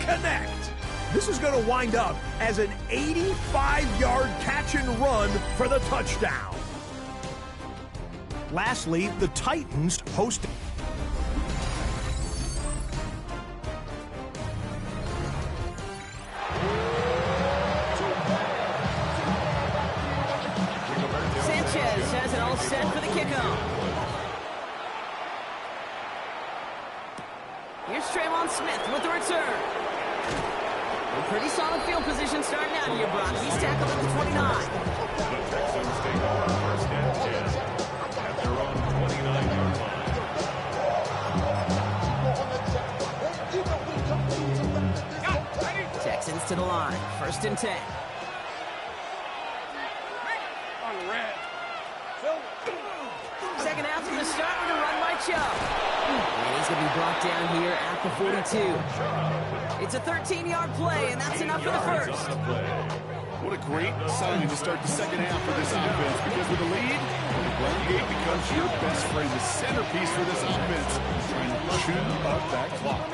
connect. This is going to wind up as an 85-yard catch and run for the touchdown. Lastly, the Titans host. Sanchez has it all set for the kickoff. Here's Trayvon Smith with the return. A pretty solid field position starting out here, Brock. He's tackled at the 29. The Texans take over first and 10 at their own 29-yard line. Texans to the line. First and 10. Second half from the start with a run by Chubb. And he's going to be brought down here at the 42. It's a 13-yard play, and that's enough for the first. What a great sign to start the second half for this offense, because with the lead, the run game becomes your best friend, the centerpiece for this offense, trying to chew up that clock.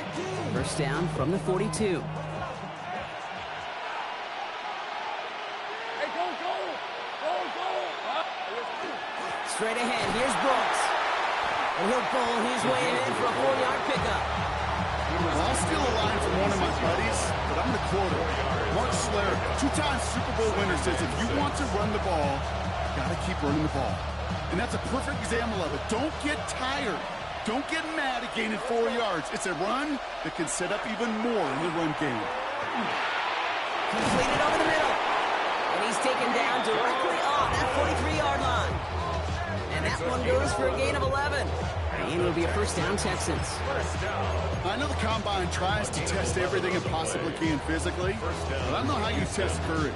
First down from the 42. Straight ahead, here's Brooks. And he'll pull his way in for a 4-yard pickup. I'll steal a line from one of my buddies, but I'm the quarter. Mark Schler, two-time Super Bowl winner, says if you want to run the ball, you got to keep running the ball. And that's a perfect example of it. Don't get tired. Don't get mad at gaining 4 yards. It's a run that can set up even more in the run game. Completed over the middle. And he's taken down directly on that 43-yard line. And that one goes for a gain of 11. And it'll be a first down, Texans. I know the Combine tries to test everything it possibly can physically, but I don't know how you test courage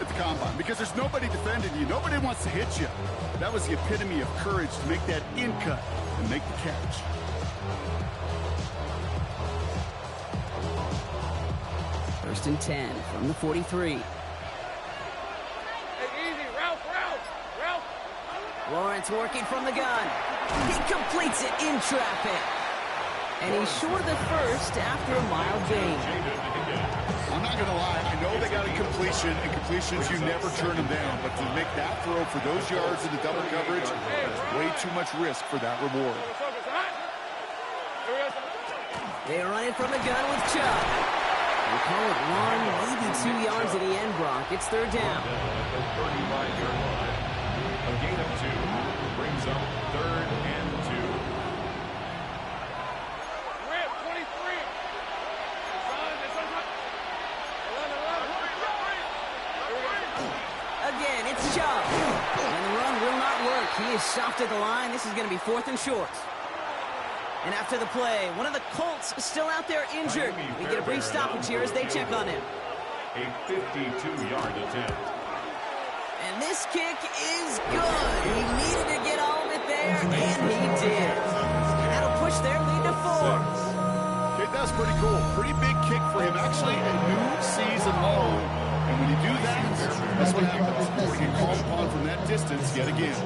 at the Combine, because there's nobody defending you. Nobody wants to hit you. That was the epitome of courage, to make that in cut and make the catch. First and 10 from the 43. Lawrence working from the gun. He completes it in traffic. And he's short of the first after a mild gain. I'm not going to lie. I know they got a completion, and completions, you never turn them down. But to make that throw for those yards in the double coverage, that's way too much risk for that reward. They are running from the gun with Chubb. We call it 1, maybe 2 yards at the end, Brock. It's third down. A gain of 2 brings up third and 2. Again, it's Chubb. And the run will not work. He is soft at the line. This is going to be fourth and short. And after the play, one of the Colts still out there injured. We get a brief stoppage here as they check on him. A 52-yard attempt. And this kick is good. He needed to get all of it there, and he did. And that'll push their lead to 4. Okay, that's pretty cool. Pretty big kick for him. Actually, a new season long. And when you do that, that's what happens. You get called upon from that distance yet again.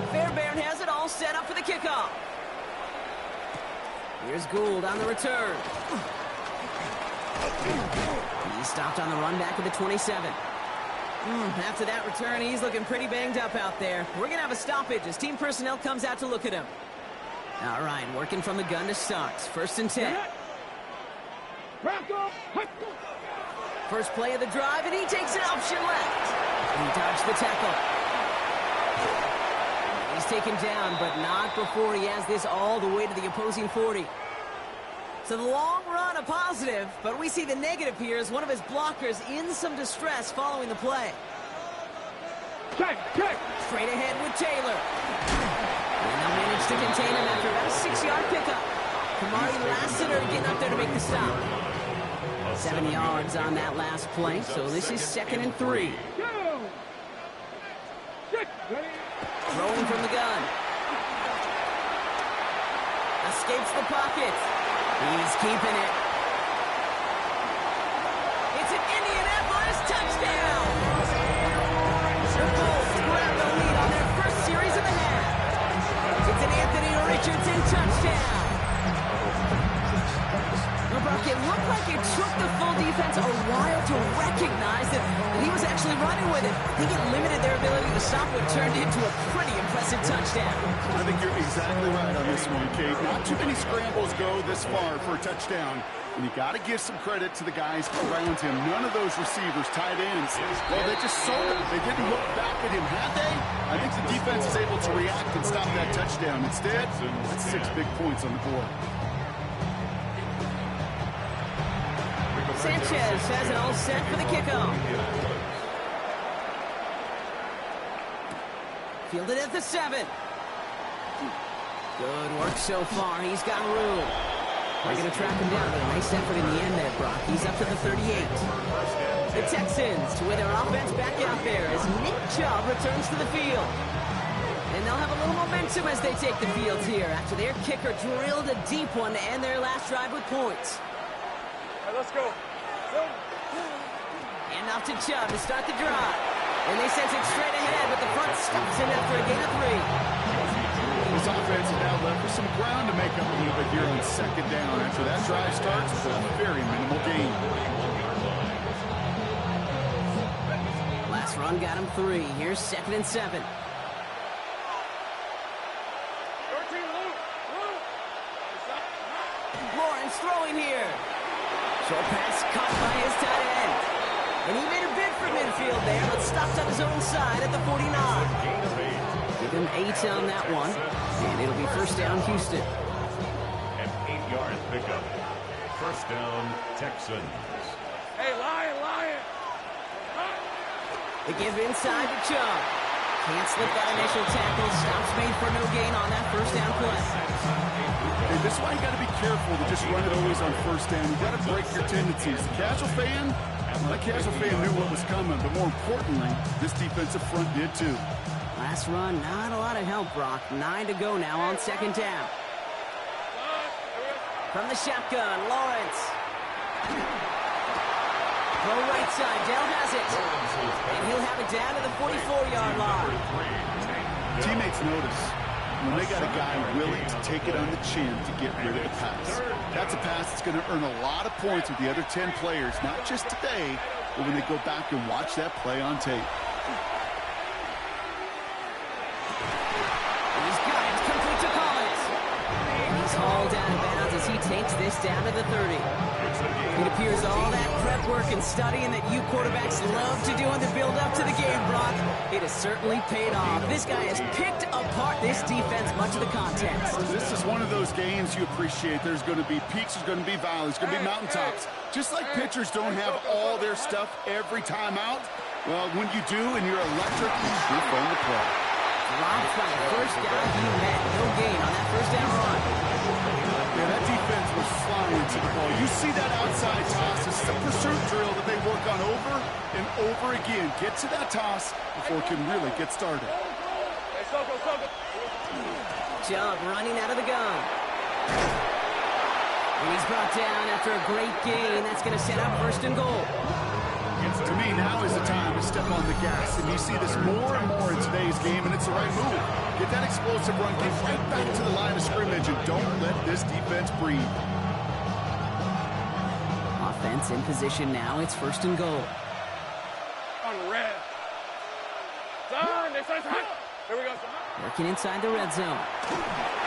Fairbairn has it all set up for the kickoff. Here's Gould on the return. He stopped on the run back at the 27. After that return, he's looking pretty banged up out there. We're going to have a stoppage as team personnel comes out to look at him. All right, working from the gun to start. First and 10. First play of the drive, and he takes an option left. He dodged the tackle. He's taken down, but not before he has this all the way to the opposing 40. So the long run, a positive, but we see the negative here as one of his blockers in some distress following the play. Straight ahead with Taylor. And they'll manage to contain him after about a 6-yard pickup. Kamari Lassiter getting up there to make the stop. 7 yards on that last play, so this is 2nd and 3. Throwing from the gun. Escapes the pocket. He's keeping it. It's an Indianapolis touchdown! The Colts grab the lead on their first series of the half. It's an Anthony Richardson touchdown. Well, Brock, it looked like it took the full actually running with it. I think it limited their ability to stop what turned into a pretty impressive touchdown. I think you're exactly right on this one, Kate. Not too many scrambles go this far for a touchdown. And you got to give some credit to the guys around him. None of those receivers, tight ends, well, they just sold him. They didn't look back at him, had they? I think the defense is able to react and stop that touchdown. Instead, that's 6 big points on the board. Sanchez has it all set for the kickoff. Fielded at the 7. Good work so far. He's got room. They're going to track him down, but a nice effort in the end there, Brock. He's up to the 38. The Texans, with their offense back out there as Nick Chubb returns to the field. And they'll have a little momentum as they take the field here after their kicker drilled a deep one to end their last drive with points. All right, let's go. And off to Chubb to start the drive. And they send it straight ahead, but the front stops in after a gain of 3. This offense is now left with some ground to make up a little bit here on second down after that drive starts with a very minimal gain. Last run got him 3. Here's 2nd and 7. Lawrence throwing here. Short pass caught by his tight end. And he made a bid for midfield there, but stopped on his own side at the 49. Give him 8 on that one. And it'll be first down, Houston. An 8-yard pickup. First down, Texans. Hey, Lion! They give inside to Chubb. Can't slip that initial tackle. Stops made for no gain on that first down play. And this is why you got to be careful to just run it always on first down. You got to break your tendencies. The casual fan, well, that casual fan knew what was coming, but more importantly, this defensive front did too. Last run, not a lot of help, Brock. 9 to go now on second down. From the shotgun, Lawrence. Throw right side, Dell has it. And he'll have it down to the 44-yard line. Teammates notice when they got a guy willing to take it on the chin to get rid of the pass. That's a pass that's going to earn a lot of points with the other 10 players, not just today, but when they go back and watch that play on tape. Hauled out of bounds as he takes this down to the 30. It appears all that prep work and studying that you quarterbacks love to do in the build-up to the game, Brock, it has certainly paid off. This guy has picked apart this defense much of the contest. This is one of those games you appreciate. There's going to be peaks, there's going to be valleys, there's going to be mountaintops. Just like pitchers don't have all their stuff every time out, well, when you do and you're electric, you're fun to play. Dropped by the first guy he met. No gain on that first down run. Yeah, that defense was flying to the ball. You see that outside toss. This is a pursuit drill that they work on over and over again. Get to that toss before it can really get started. Chubb running out of the gun. And he's brought down after a great gain. That's going to set up first and goal. To me, now is the time to step on the gas. And you see this more and more in today's game, and it's the right move. Get that explosive run, get right back to the line of scrimmage, and don't let this defense breathe. Offense in position now. It's first and goal. On red. Done. Here we go. Working inside the red zone.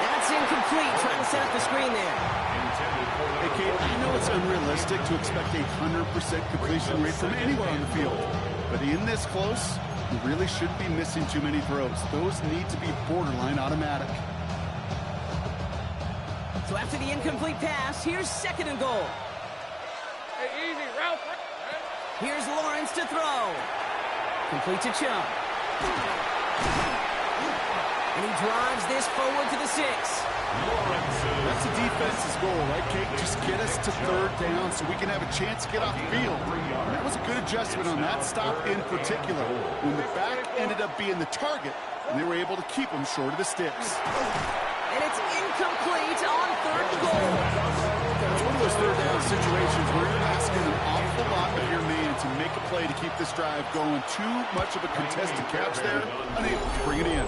That's incomplete. Trying to set up the screen there. Hey, Kate, I know it's unrealistic to expect a 100% completion rate from anywhere on the field. But in this close, you really shouldn't be missing too many throws. Those need to be borderline automatic. So after the incomplete pass, here's second and goal. Hey, easy, Ralph. Here's Lawrence to throw. Complete to Chubb. And he drives this forward to the 6. That's the defense's goal, right, Kate? Just get us to third down so we can have a chance to get off the field. And that was a good adjustment on that stop in particular, when the back ended up being the target, and they were able to keep him short of the sticks. And it's incomplete on third goal. It's one of those third down situations where you're asking an awful lot of your man to make a play to keep this drive going. Too much of a contested catch there, unable to bring it in.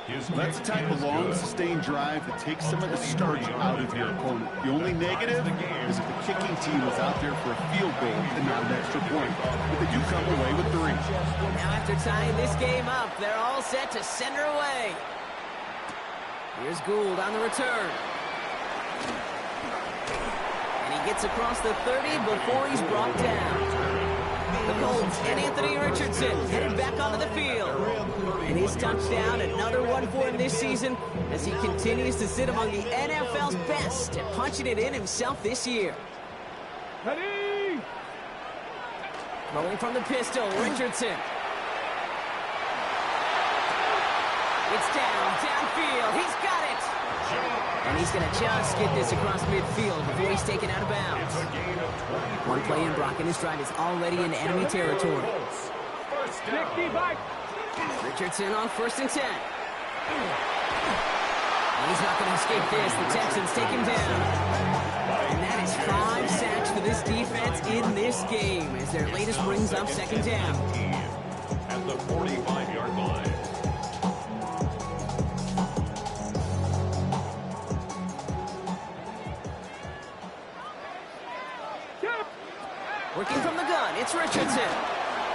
That's the type of long, sustained drive that takes some of the starch out of your opponent. The only negative is if the kicking team was out there for a field goal and not an extra point. But they do come away with 3. Now after tying this game up, they're all set to send her away. Here's Gould on the return. And he gets across the 30 before he's brought down. The Colts and Anthony Richardson headed back onto the field. And his touchdown, another one for him this season, as he continues to sit among the NFL's best at punching it in himself this year. Ready? Rolling from the pistol, Richardson. It's downfield. He's got it. And he's going to just get this across midfield before he's taken out of bounds. One play in, Brock, and his drive is already in enemy territory. Richardson on 1st and 10. And he's not going to escape this. The Texans take him down. And that is 5 sacks for this defense in this game, as their latest brings up 2nd down. At the 45-yard line. Working from the gun, it's Richardson.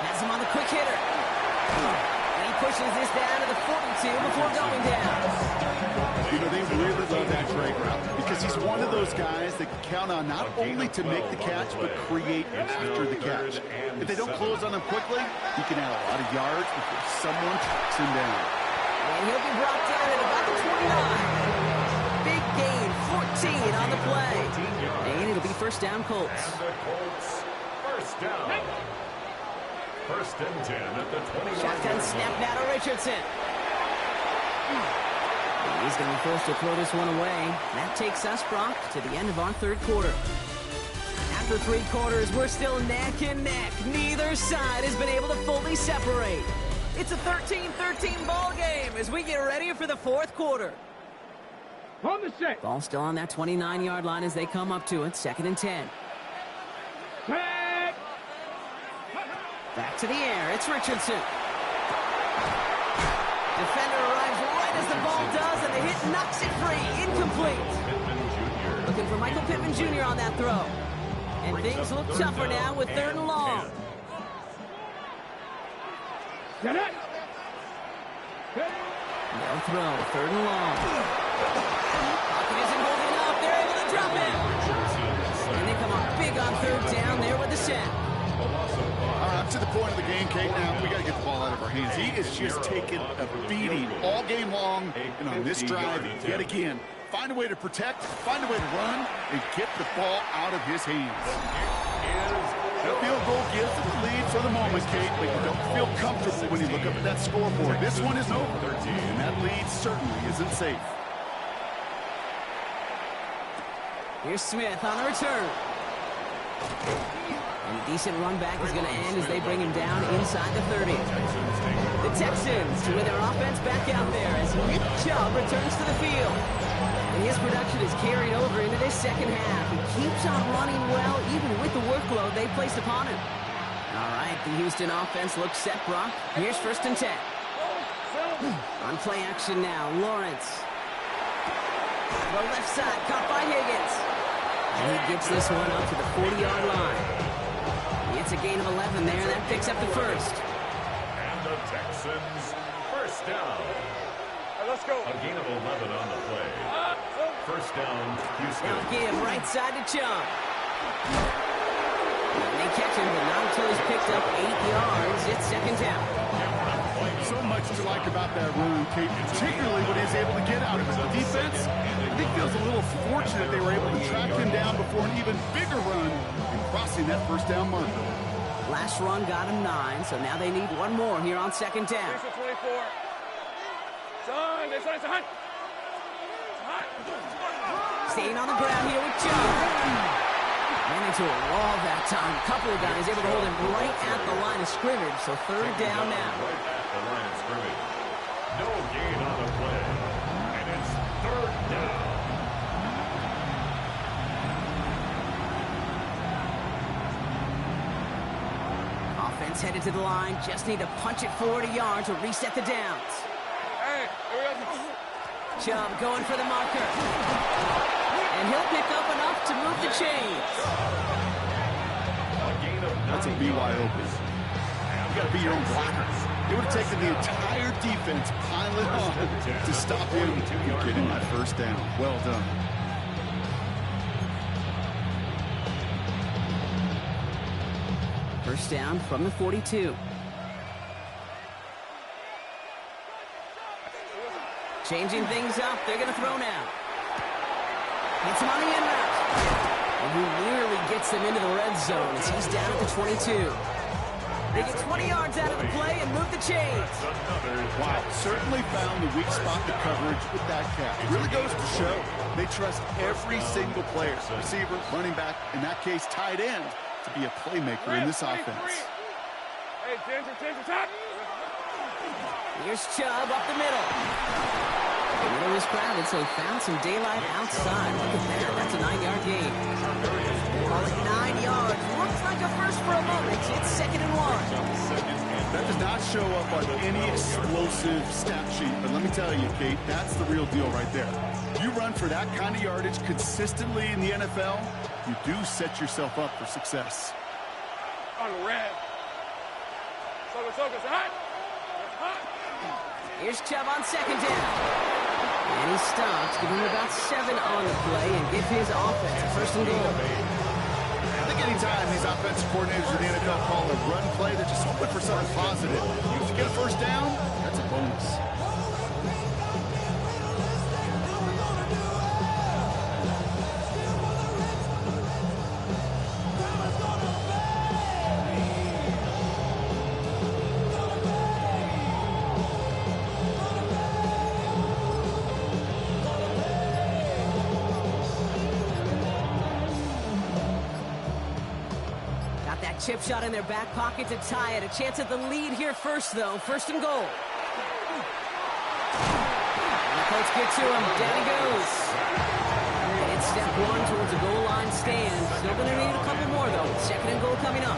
Has him on the quick hitter. And he pushes this down to the 42 before going down. You know, they really love that drag route because he's one of those guys that can count on not only to make the catch, but create after the catch. If they don't close on him quickly, he can add a lot of yards before someone tracks him down. And he'll be brought down at about the 29. Big gain, 14 on the play. And it'll be 1st down, Colts. And the Colts, 1st down. 1st and 10 at the 21. Shotgun snap now to Richardson. He's going to be forced to throw this one away. That takes us, Brock, to the end of our 3rd quarter. After 3 quarters, we're still neck and neck. Neither side has been able to fully separate. It's a 13-13 ball game as we get ready for the 4th quarter. On the set. Ball still on that 29-yard line as they come up to it. 2nd and 10. Back to the air. It's Richardson. Defender arrives right as the ball does, and the hit knocks it free. Incomplete. Looking for Michael Pittman Jr. on that throw. And things look tougher now with 3rd and long. Get it. No throw. 3rd and long. Pocket isn't holding up. They're able to drop him. And they come up big on 3rd down there with the sack. All right, up to the point of the game, Kate. Now we got to get the ball out of our hands. He is just taking a beating all game long, and on this drive, yet again, find a way to protect, find a way to run, and get the ball out of his hands. The field goal gives them the lead for the moment, Kate, but you don't feel comfortable when you look up at that scoreboard. This one is over, and that lead certainly isn't safe. Here's Smith on the return. And a decent run back is going to end as they bring him down inside the 30. The Texans with their offense back out there as Nick Chubb returns to the field. And his production is carried over into this 2nd half. He keeps on running well, even with the workload they placed upon him. All right, the Houston offense looks set, Brock. Here's 1st and 10. On play action now, Lawrence. The left side, caught by Higgins. And he gets this one up to the 40-yard line. It's a gain of 11 there. That picks up the 1st. And the Texans, 1st down. Let's go. A gain of 11 on the play. 1st down, Houston. Now give right side to Chubb. And they catch him, but not until he's picked up 8 yards. It's 2nd down. So much to like about that run, Kate, particularly what he's able to get out of it. The defense, I think, feels a little fortunate they were able to track him down before an even bigger run and crossing that 1st down marker. Last run got him 9, so now they need one more here on 2nd down. 24. Son, this one is a hunt. Staying on the ground here with Chubb. Ran into a wall that time. A couple of guys able to hold him right at the line of scrimmage, so 3rd down now. Right at the line of scrimmage. No gain on the play. And it's 3rd down. Offense headed to the line. Just need to punch it 40 yards to reset the downs. Hey. Chubb going for the marker. And he'll pick up enough to move the chains. That's a BYO. You got to be your own blocker. It would have taken the entire defense pile it on to stop him from getting that first down. Well done. First down from the 42. Changing things up. They're going to throw now. Hits him on the end route. And he nearly gets them into the red zone as he's down at the 22. They get 20 yards out of the play and move the chains. Wow, certainly found the weak spot in coverage with that catch. It really goes to show they trust every single player, receiver, running back, in that case, tight end, to be a playmaker in this offense. Hey, Ginger, top. Here's Chubb up the middle. The middle is crowded, so he found some daylight outside. Look at that. That's a 9-yard gain. Call it 9 yards. Looks like a first for a moment. It's 2nd and 1. That does not show up on any explosive stat sheet, but let me tell you, Kate, that's the real deal right there. You run for that kind of yardage consistently in the NFL, you do set yourself up for success. On the red. It's hot. Here's Chubb on 2nd down. And he stops, give him about 7 on the play, and give his offense a 1st and goal. I think anytime these offensive coordinators in the NFL call a run play, they're just hoping for something positive. If you get a first down, that's a bonus. Chip shot in their back pocket to tie it. A chance at the lead here first, though. 1st and goal. And the Colts get to him. Down he goes. And it's step 1 towards a goal line stand. Still going to need a couple more, though. 2nd and goal coming up.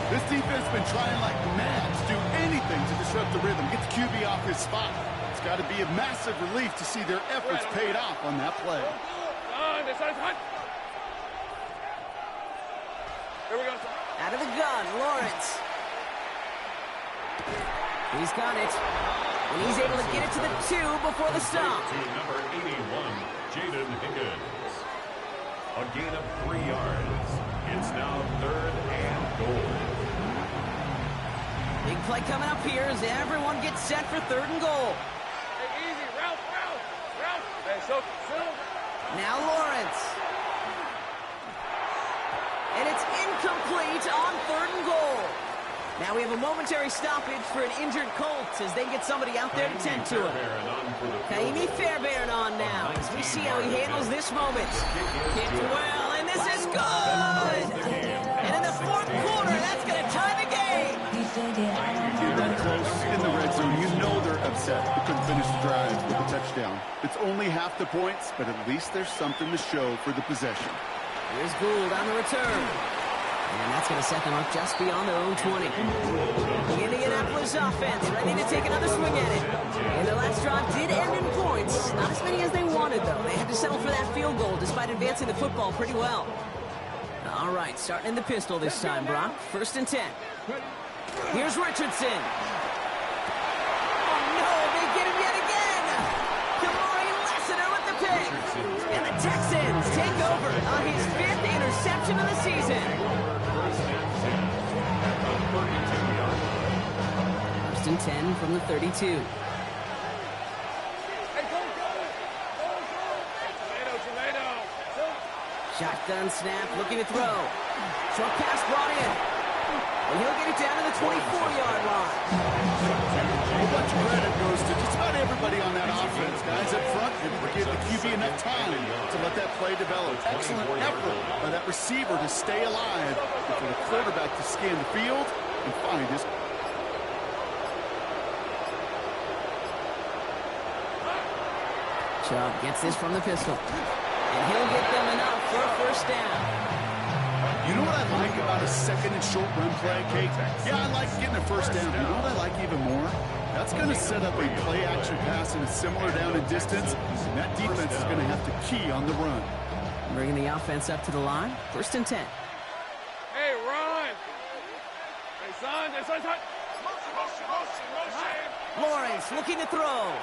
This defense has been trying like mad to do anything to disrupt the rhythm, get the QB off his spot. It's got to be a massive relief to see their efforts paid off on that play. Here we go. Out of the gun, Lawrence. He's got it. And he's able to get it to the 2 before the stop. To number 81, Jaden Higgins. A gain of 3 yards. It's now 3rd and goal. Big play coming up here as everyone gets set for 3rd and goal. Hey, easy. Route. Hey, so. Now Lawrence. And it's incomplete on 3rd and goal. Now we have a momentary stoppage for an injured Colt as they get somebody out there to tend to him. Kaimi Fairbairn on now as we see how he handles this moment. Kicked well, and this is good! And in the 4th quarter, that's going to tie the game. That close in the red zone, you know they're upset they couldn't finish the drive with a touchdown. It's only half the points, but at least there's something to show for the possession. Here's Gould on the return. And that's going to set them up just beyond their own 20. The Indianapolis offense ready to take another swing at it. And the last drive did end in points. Not as many as they wanted, though. They had to settle for that field goal despite advancing the football pretty well. All right, starting in the pistol this time, Brock. 1st and 10. Here's Richardson. Oh, no, they get him yet again. Kamari Lassiter with the pick. And the Texans take over on his 5th interception of the season. 1st and 10 from the 32. Shotgun snap, looking to throw. Short pass brought in. And he'll get it down to the 24-yard line. A bunch of credit goes to just about everybody on that offense. Guys up front, able to give the QB enough time to let that play develop. Excellent effort by that receiver to stay alive and for the quarterback to scan the field and find his. Chubb gets this from the pistol. And he'll get them enough for a 1st down. You know what I like about a 2nd and short run play, Kate? Yeah, I like getting a 1st down. You know what I like even more? That's going to set up a play-action pass in a similar down and distance, and that defense is going to have to key on the run. Bringing the offense up to the line. 1st and 10. Hey, run! Hey, son. Lawrence looking to throw.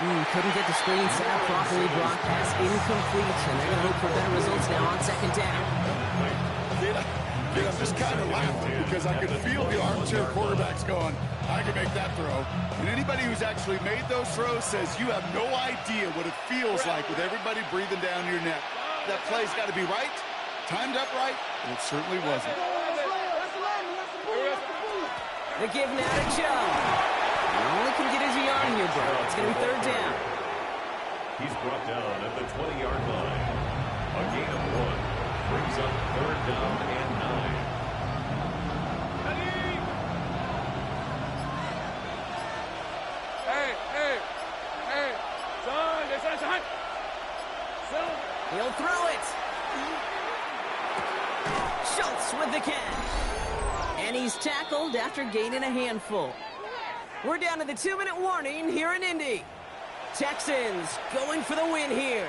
Couldn't get the screen set up properly. Brock pass incomplete, and they're going to look for better results now on 2nd down. I'm just kind of laughing because I could feel the armchair quarterbacks going, I can make that throw. And anybody who's actually made those throws says you have no idea what it feels like with everybody breathing down your neck. That play's got to be right, timed up right, and it certainly wasn't. The give now to Joe. He only can get his yard here, bro. It's going to be 3rd down. He's brought down at the 20-yard line. A gain of 1 brings up 3rd down and 9. Hey, son. He'll throw it. Schultz with the catch. And he's tackled after gaining a handful. We're down to the 2-minute warning here in Indy. Texans going for the win here.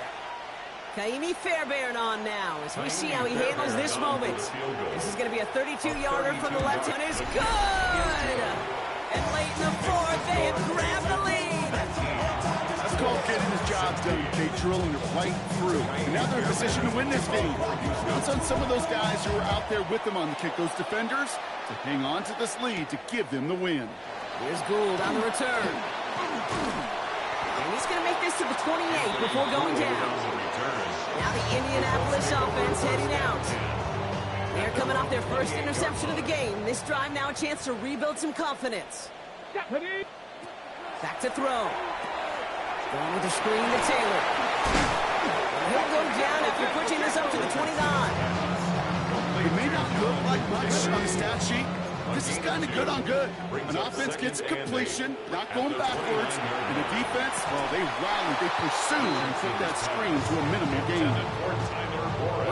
Kaimi Fairbairn on now as we see how he handles this moment. This is going to be a 32-yarder from the left hand. Is good! And late in the 4th, they have grabbed the lead. That's called getting his job done. They drilling it right through. And now they're in position to win this game. It's on some of those guys who are out there with them on the kick, those defenders, to hang on to this lead to give them the win. Here's Gould on the return. And he's going to make this to the 28 before going down. Now the Indianapolis offense heading out. They're coming off their first interception of the game. This drive now a chance to rebuild some confidence. Back to throw. Going with the screen to Taylor. And he'll go down after pushing this up to the 29. It may not look like much on the stat sheet. This is kind of good on good. An offense gets completion, not going backwards. And the defense, well, they rally, they pursue, and put that screen to a minimal gain.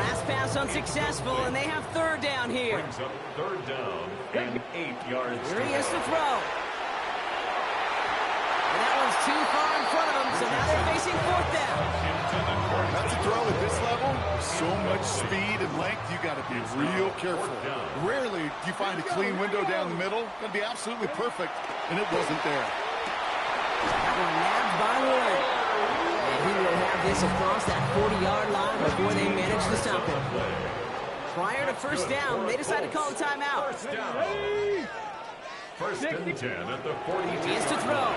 Last pass unsuccessful, and they have 3rd down here. Brings up 3rd down and 8 yards. Here he is to throw. And that one's too far in front of him, so now they're facing 4th down. That's a throw at this level. So much speed and length, you got to be real careful. Rarely do you find a clean window down the middle. That'd be absolutely perfect, and it wasn't there. That one nabbed by Wood. And he will have this across that 40-yard line before they manage to stop him. Prior to 1st down, they decide to call a timeout. 1st down. 1st and 10 at the 42. He is to throw.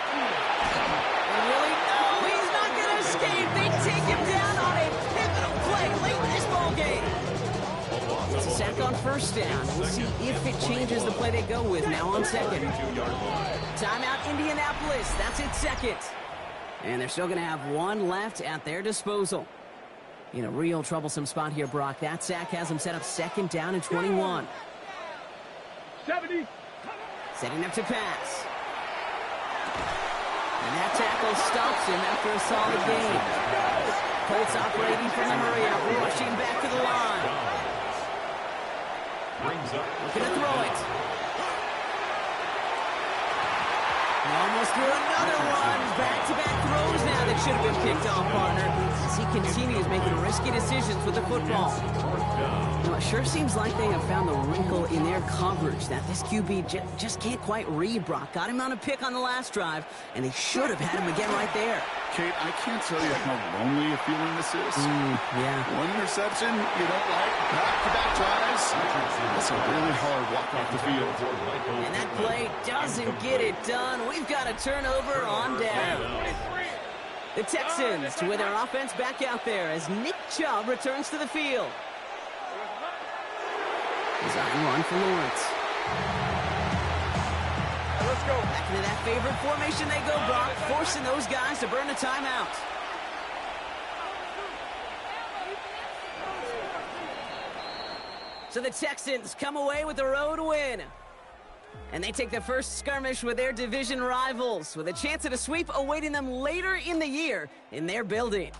And really, no, he's not going to escape. They take him down on a pivotal play late in this ball game. It's a sack on 1st down. We'll see if it changes the play they go with now on 2nd. Timeout Indianapolis. That's its 2nd. And they're still going to have 1 left at their disposal. In a real troublesome spot here, Brock. That sack has him set up 2nd down and 21. 70. Setting up to pass. And that tackle stops him after a solid gain. Colts operating from the hurry-up, rushing back to the line. Looking to throw it. And almost threw another one. Back-to-back throws now that should have been picked off, partner. As he continues making risky decisions with the football. You know, it sure seems like they have found the wrinkle in their coverage that this QB just can't quite read, Brock. Got him on a pick on the last drive, and they should have had him again right there. Kate, I can't tell you how lonely a feeling this is. Yeah. One interception, you don't like back-to-back drives. That's a really hard walk off the field. And that play doesn't get it done. We've got a turnover on down. The Texans with their offense back out there as Nick Chubb returns to the field. Design run for Lawrence. Let's go. Back into that favorite formation they go, Brock, forcing those guys to burn a timeout. So the Texans come away with the road win. And they take the first skirmish with their division rivals with a chance at a sweep awaiting them later in the year in their building.